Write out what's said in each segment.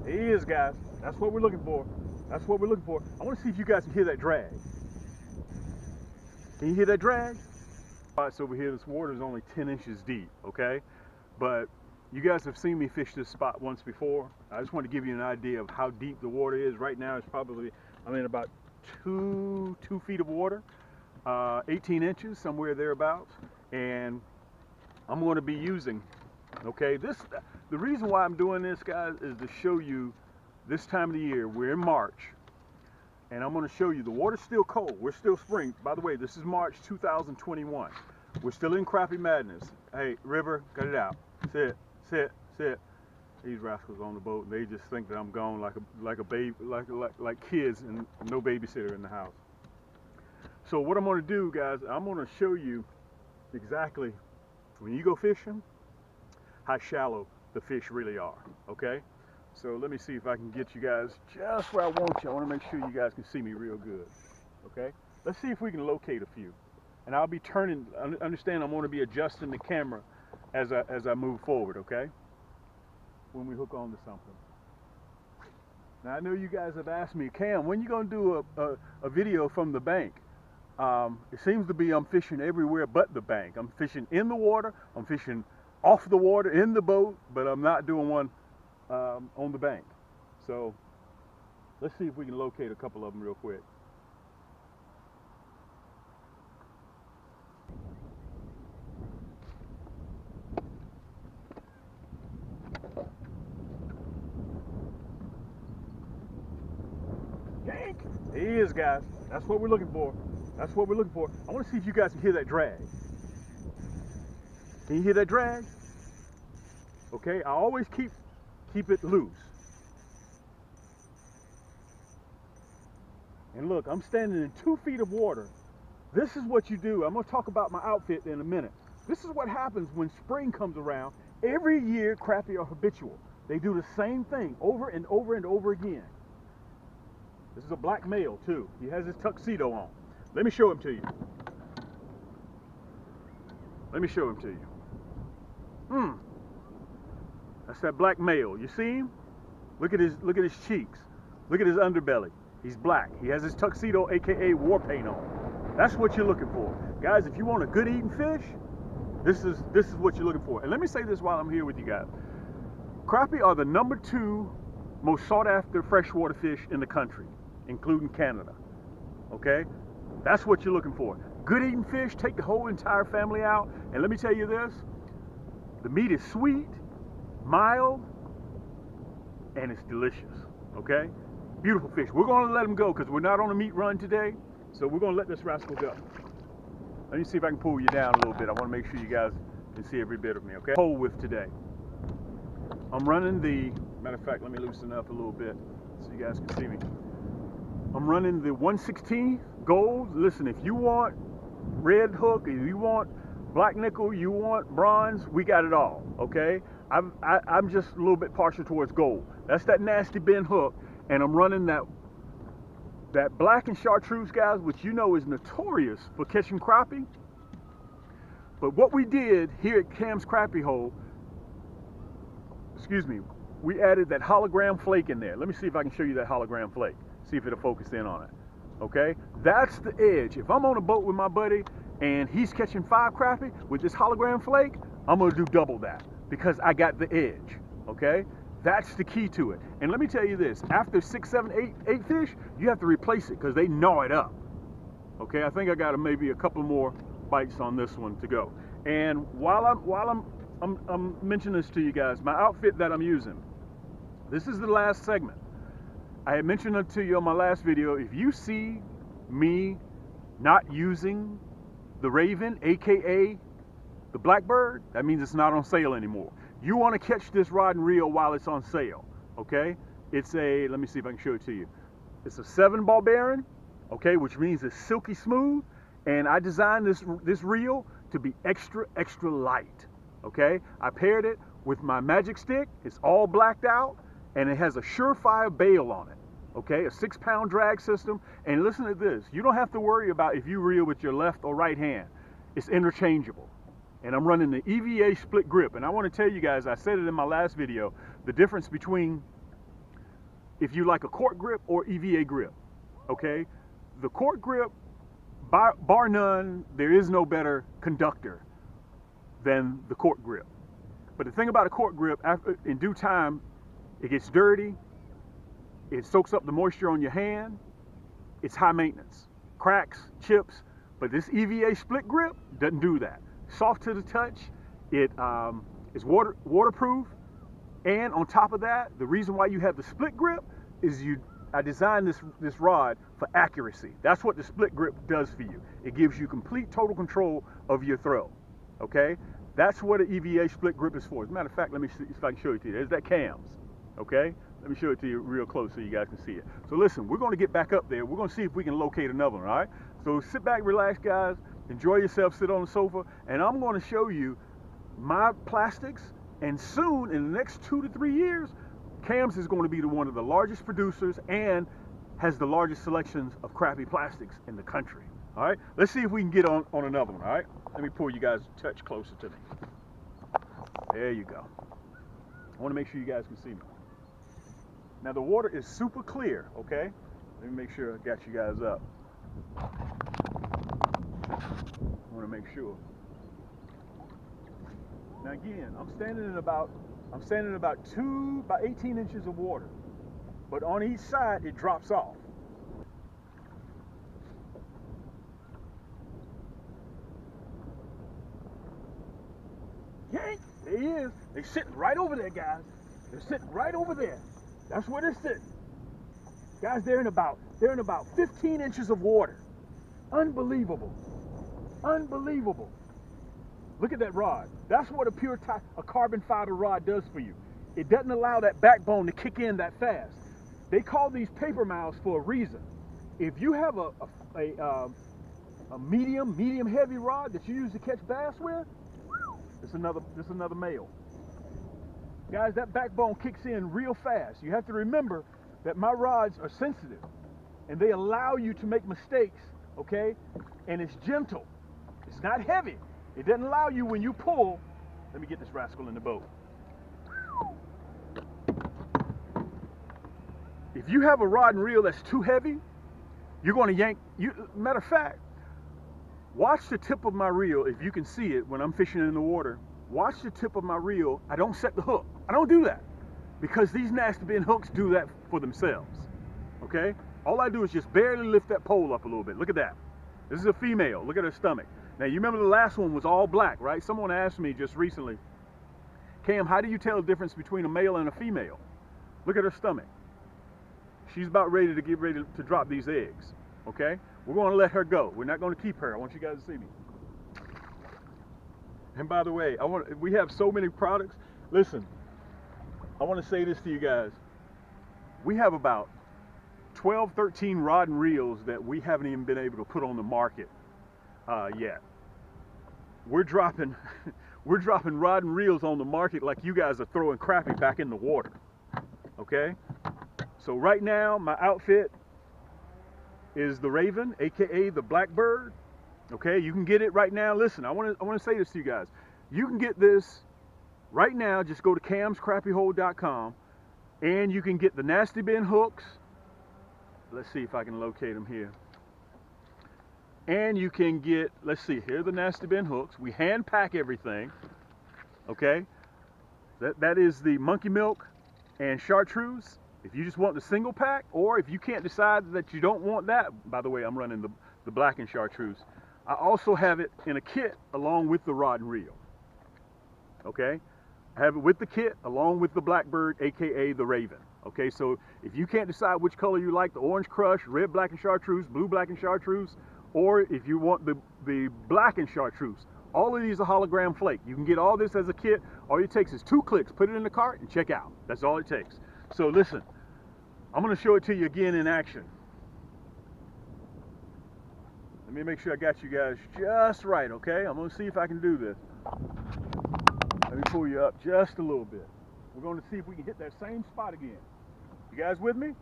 He is, guys. That's what we're looking for. That's what we're looking for. I want to see if you guys can hear that drag. Can you hear that drag? Spots over here, this water is only 10 inches deep, okay? But you guys have seen me fish this spot once before. I just want to give you an idea of how deep the water is. Right now it's probably, I'm in about two feet of water, 18 inches, somewhere thereabouts. And I'm going to be using, okay, the reason why I'm doing this, guys, is to show you this time of the year. We're in March. And I'm going to show you the water's still cold. We're still spring. By the way, this is March 2021. We're still in crappie madness. Hey, River, cut it out. Sit, sit, sit. These rascals on the boat, they just think that I'm gone like a baby, like kids and no babysitter in the house. So what I'm going to do, guys, I'm going to show you exactly when you go fishing how shallow the fish really are. Okay. So let me see if I can get you guys just where I want you. I want to make sure you guys can see me real good. Okay? Let's see if we can locate a few. And I'll be turning, understand I'm going to be adjusting the camera as I move forward, okay? When we hook on to something. Now I know you guys have asked me, Cam, when you going to do a video from the bank? It seems to be I'm fishing everywhere but the bank. I'm fishing in the water, I'm fishing off the water, in the boat, but I'm not doing one on the bank. So let's see if we can locate a couple of them real quick. Yank! He is, guys. That's what we're looking for. That's what we're looking for. I want to see if you guys can hear that drag. Can you hear that drag? Okay, I always keep it loose. And look, I'm standing in 2 feet of water. This is what you do. I'm going to talk about my outfit in a minute. This is what happens when spring comes around. Every year, crappie are habitual. They do the same thing over and over and over again. This is a black male too. He has his tuxedo on. Let me show him to you. Let me show him to you. That's that black male. You see him? Look at his cheeks. Look at his underbelly. He's black. He has his tuxedo, aka war paint on. That's what you're looking for. Guys, if you want a good eating fish, this is what you're looking for. And let me say this while I'm here with you guys. Crappie are the #2 most sought after freshwater fish in the country, including Canada. Okay? That's what you're looking for. Good eating fish, take the whole entire family out. And let me tell you this, the meat is sweet, mild, and it's delicious. Okay? Beautiful fish. We're going to let them go because we're not on a meat run today. So we're going to let this rascal go. Let me see if I can pull you down a little bit. I want to make sure you guys can see every bit of me, okay? Pole width today. I'm running the, matter of fact, let me loosen up a little bit so you guys can see me. I'm running the 1/16 gold. Listen, if you want red hook, if you want black nickel, you want bronze, we got it all, okay? I'm just a little bit partial towards gold. That's that nasty bend hook, and I'm running that black and chartreuse, guys, which you know is notorious for catching crappie. But what we did here at Cam's Crappie Hole, excuse me, we added that hologram flake in there. Let me see if I can show you that hologram flake. See if it'll focus in on it. Okay? That's the edge. If I'm on a boat with my buddy and he's catching 5 crappie with this hologram flake, I'm going to do double that because I got the edge. Okay? That's the key to it. And let me tell you this, after 6, 7, 8 fish, you have to replace it because they gnaw it up. Okay? I think I got maybe a couple more bites on this one to go. And while I'm mentioning this to you guys, my outfit that I'm using, this is the last segment. I had mentioned it to you on my last video. If you see me not using the Raven, aka the Blackbird, that means it's not on sale anymore. You want to catch this rod and reel while it's on sale, okay? It's a, let me see if I can show it to you. It's a 7 ball bearing, okay, which means it's silky smooth. And I designed this reel to be extra light, okay? I paired it with my magic stick. It's all blacked out. And it has a surefire bail on it, okay? A 6-pound drag system. And listen to this. You don't have to worry about if you reel with your left or right hand. It's interchangeable. And I'm running the EVA split grip. And I want to tell you guys, I said it in my last video, the difference between if you like a cork grip or EVA grip, okay? The cork grip, bar none, there is no better conductor than the cork grip. But the thing about a cork grip, in due time, it gets dirty, it soaks up the moisture on your hand, it's high maintenance. Cracks, chips, but this EVA split grip doesn't do that. Soft to the touch, it is waterproof, and on top of that, the reason why you have the split grip is I designed this rod for accuracy. That's what the split grip does for you. It gives you complete total control of your throw, okay? That's what an EVA split grip is for. As a matter of fact, let me see if I can show it to you. There's that cams, okay? Let me show it to you real close so you guys can see it. So listen, we're going to get back up there. We're going to see if we can locate another one, all right? So sit back, relax, guys. Enjoy yourself, sit on the sofa, and I'm going to show you my plastics, and soon, in the next 2 to 3 years, Cams is going to be one of the largest producers and has the largest selections of Crappie plastics in the country. All right, let's see if we can get on another one. All right, let me pull you guys a touch closer to me. There you go. I want to make sure you guys can see me. Now the water is super clear. Okay, let me make sure I got you guys up. I want to make sure. Now again, I'm standing in about 18 inches of water, but on each side it drops off. Yank! There he is. They're sitting right over there, guys. They're sitting right over there. That's where they're sitting. Guys, they're in about 15 inches of water. Unbelievable. Unbelievable. Look at that rod. That's what a carbon fiber rod does for you. It doesn't allow that backbone to kick in that fast. They call these paper mouths for a reason. If you have a medium heavy rod that you use to catch bass with, it's another male. Guys, that backbone kicks in real fast. You have to remember that my rods are sensitive and they allow you to make mistakes, okay? And it's gentle. It's not heavy. It doesn't allow you when you pull. Let me get this rascal in the boat. If you have a rod and reel that's too heavy, you're going to yank. Matter of fact, watch the tip of my reel. If you can see it when I'm fishing in the water, watch the tip of my reel. I don't set the hook. I don't do that because these nasty bin hooks do that for themselves. Okay? All I do is just barely lift that pole up a little bit. Look at that. This is a female. Look at her stomach. Now, you remember the last one was all black, right? Someone asked me just recently, Cam, how do you tell the difference between a male and a female? Look at her stomach. She's about ready to get ready to drop these eggs, okay? We're going to let her go. We're not going to keep her. I want you guys to see me. And by the way, we have so many products. Listen, I want to say this to you guys. We have about 12, 13 rod and reels that we haven't even been able to put on the market yet. We're dropping rod and reels on the market like you guys are throwing crappie back in the water. Okay? So right now my outfit is the Raven, aka the Blackbird. Okay, you can get it right now. Listen, I want to say this to you guys. You can get this right now. Just go to camscrappiehole.com and you can get the nasty bin hooks. Let's see if I can locate them here. And you can get, let's see, here are the nasty bin hooks. We hand pack everything, okay? That is the monkey milk and chartreuse. If you just want the single pack, or if you can't decide that you don't want that, by the way, I'm running the black and chartreuse. I also have it in a kit along with the rod and reel, okay? I have it with the kit along with the Blackbird, aka the Raven. Okay, so if you can't decide which color you like, the orange crush, red, black, and chartreuse, blue, black, and chartreuse, or if you want the black and chartreuse, all of these are hologram flake. You can get all this as a kit. All it takes is 2 clicks, put it in the cart, and check out. That's all it takes. So listen, I'm going to show it to you again in action. Let me make sure I got you guys just right, okay? I'm going to see if I can do this. Let me pull you up just a little bit. We're going to see if we can hit that same spot again. You guys with me?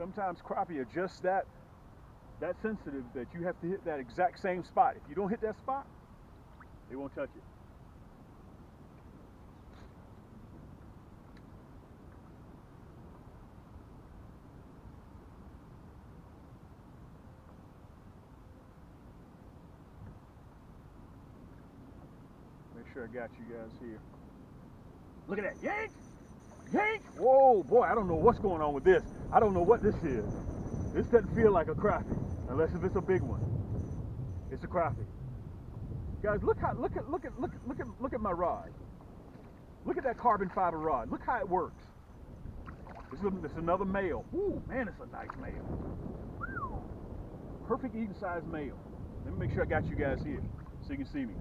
sometimes crappie are just that sensitive that you have to hit that exact same spot. If you don't hit that spot, they won't touch it. Make sure I got you guys here. Look at that, yank! Yank! Whoa, boy, I don't know what's going on with this. I don't know what this is. This doesn't feel like a crappie, unless if it's a big one. It's a crappie. Guys, look at my rod. Look at that carbon fiber rod. Look how it works. This is another male. Ooh, man, it's a nice male. Perfect eating size male. Let me make sure I got you guys here so you can see me.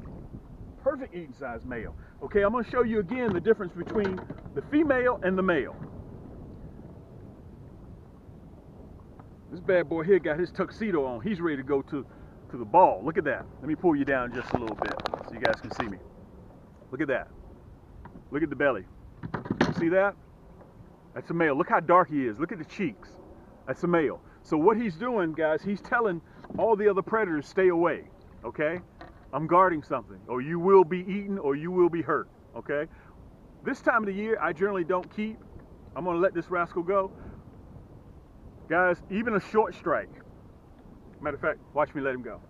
Perfect eating size male. Okay, I'm going to show you again the difference between the female and the male. This bad boy here got his tuxedo on. He's ready to go to the ball. Look at that. Let me pull you down just a little bit so you guys can see me. Look at that. Look at the belly. See that? That's a male. Look how dark he is. Look at the cheeks. That's a male. So what he's doing, guys, he's telling all the other predators, stay away. Okay? I'm guarding something. Or you will be eaten or you will be hurt. Okay? This time of the year, I generally don't keep. I'm going to let this rascal go. Guys, even a short strike. Matter of fact, watch me let him go.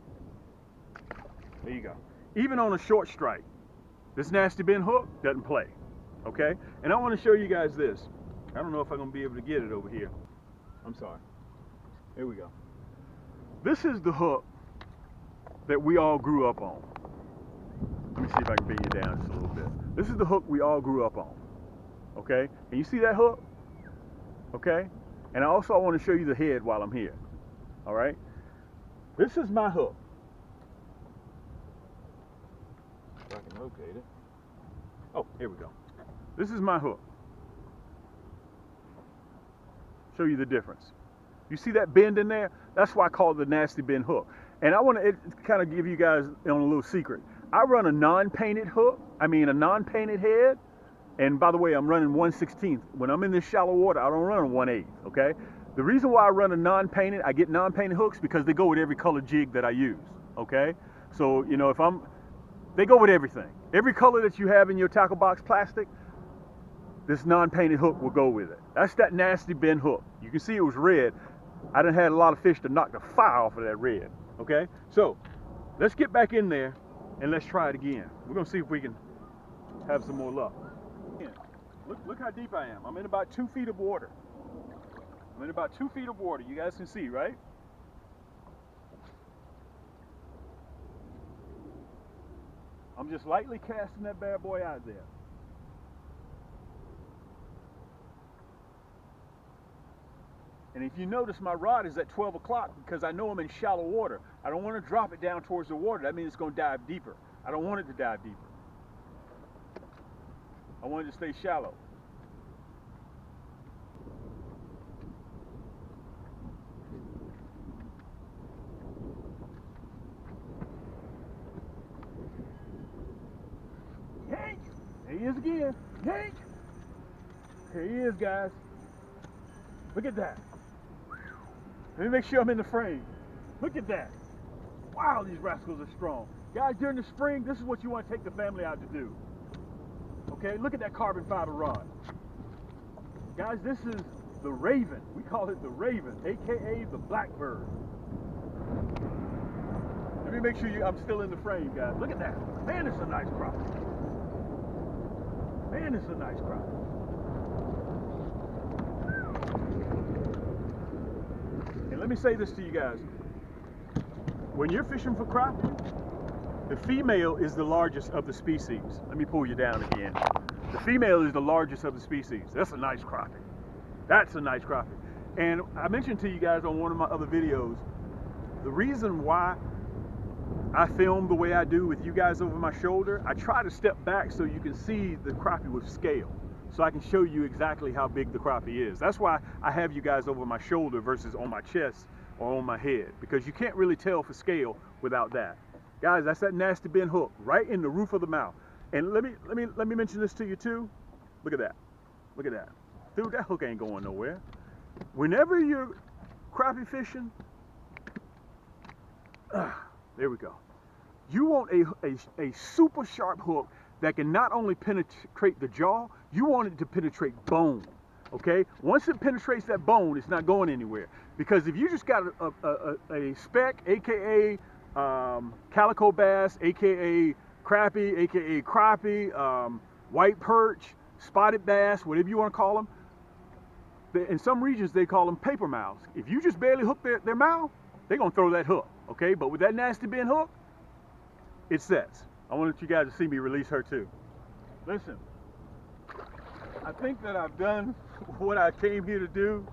There you go. Even on a short strike, this nasty bend hook doesn't play. Okay? And I want to show you guys this. I don't know if I'm going to be able to get it over here. I'm sorry. Here we go. This is the hook that we all grew up on. Let me see if I can bring you down just a little bit. This is the hook we all grew up on. Okay? And you see that hook? Okay? And I want to show you the head while I'm here. All right? This is my hook. If I can locate it. Oh, here we go. This is my hook. Show you the difference. You see that bend in there? That's why I call it the nasty bend hook. And I want to kind of give you guys a little secret. I run a non-painted hook. I mean a non-painted head. And by the way, I'm running 1/16. When I'm in this shallow water, I don't run a 1/8. Okay? The reason why I run a non-painted, I get non-painted hooks because they go with every color jig that I use. Okay? So, you know, they go with everything. Every color that you have in your tackle box plastic, this non-painted hook will go with it. That's that nasty bend hook. You can see it was red. I done had a lot of fish to knock the fire off of that red. Okay? So, let's get back in there and let's try it again. We're going to see if we can have some more luck. Look how deep I am. I'm in about 2 feet of water. I'm in about 2 feet of water. You guys can see, right? I'm just lightly casting that bad boy out there. And if you notice, my rod is at 12 o'clock because I know I'm in shallow water. I don't want to drop it down towards the water. That means it's going to dive deeper. I don't want it to dive deeper. I want it to stay shallow. Yank! There he is again. Yank! Here he is, guys. Look at that. Let me make sure I'm in the frame. Look at that. Wow, these rascals are strong. Guys, during the spring, this is what you want to take the family out to do. Okay, look at that carbon fiber rod. Guys, this is the Raven. We call it the Raven, aka the Blackbird. Let me make sure I'm still in the frame, guys. Look at that. Man, it's a nice crappie. Man, it's a nice crappie. And let me say this to you guys. When you're fishing for crappie, the female is the largest of the species. Let me pull you down again. The female is the largest of the species. That's a nice crappie. That's a nice crappie. And I mentioned to you guys on one of my other videos, the reason why I film the way I do with you guys over my shoulder, I try to step back so you can see the crappie with scale. So I can show you exactly how big the crappie is. That's why I have you guys over my shoulder versus on my chest or on my head, because you can't really tell for scale without that. Guys, that's that nasty bend hook right in the roof of the mouth. And let me mention this to you too. Look at that. Look at that. Dude, that hook ain't going nowhere. whenever you're crappie fishing, there we go. You want a super sharp hook that can not only penetrate the jaw, you want it to penetrate bone. Okay? Once it penetrates that bone, it's not going anywhere. Because if you just got a speck, aka calico bass, aka crappie, aka crappie, white perch, spotted bass, whatever you want to call them, in some regions they call them paper mouths. If you just barely hook their mouth, they're going to throw that hook. Okay? But with that nasty bent hook, it sets. I wanted you guys to see me release her too. Listen, I think that I've done what I came here to do.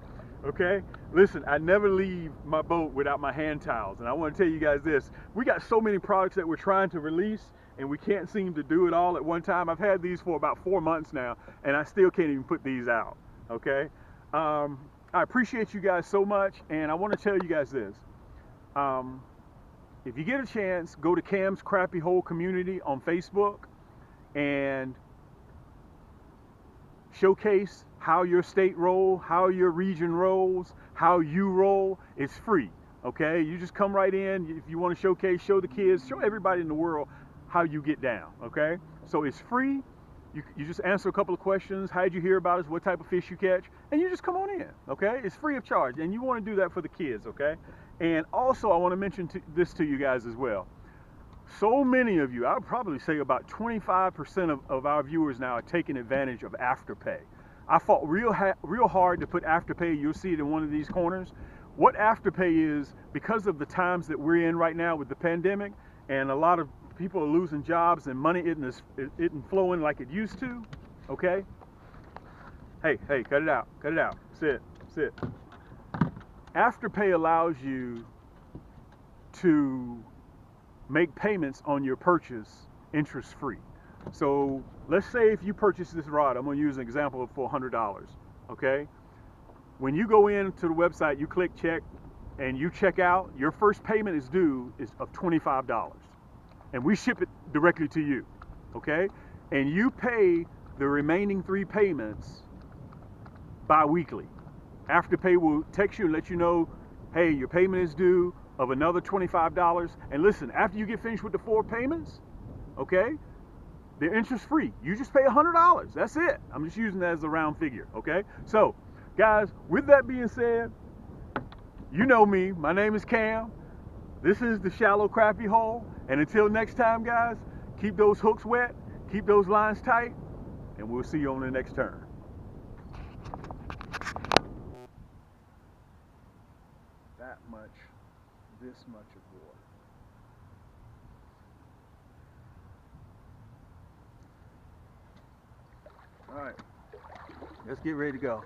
Okay? Listen, I never leave my boat without my hand towels. And I want to tell you guys this. We got so many products that we're trying to release, and we can't seem to do it all at one time. I've had these for about 4 months now, and I still can't even put these out. Okay? I appreciate you guys so much, and I want to tell you guys this. If you get a chance, go to Cam's Crappie Hole Community on Facebook and showcase how your state roll, how your region rolls, how you roll. It's free, okay? You just come right in. If you want to showcase, show the kids, show everybody in the world how you get down, okay? So it's free. You just answer a couple of questions. How did you hear about us? What type of fish you catch? And you just come on in, okay? It's free of charge, and you want to do that for the kids, okay? And also, I want to mention this to you guys as well. So many of you, I would probably say about 25% of our viewers now are taking advantage of Afterpay. I fought real hard to put Afterpay. You'll see it in one of these corners. What Afterpay is, because of the times that we're in right now with the pandemic, and a lot of people are losing jobs and money isn't flowing like it used to, okay? Hey, cut it out, sit. Afterpay allows you to make payments on your purchase interest-free. So let's say if you purchase this rod, I'm going to use an example for $100, okay? When you go into the website, you click check, and you check out, your first payment is due of $25. And we ship it directly to you, okay? And you pay the remaining 3 payments bi-weekly. Afterpay will text you and let you know, hey, your payment is due of another $25. And listen, after you get finished with the 4 payments, okay, they're interest free. You just pay $100. That's it. I'm just using that as a round figure, okay? So, guys, with that being said, you know me. My name is Cam. This is the Shallow Crappie Hole. And until next time, guys, keep those hooks wet, keep those lines tight, and we'll see you on the next turn. That much, this much of water. All right, let's get ready to go.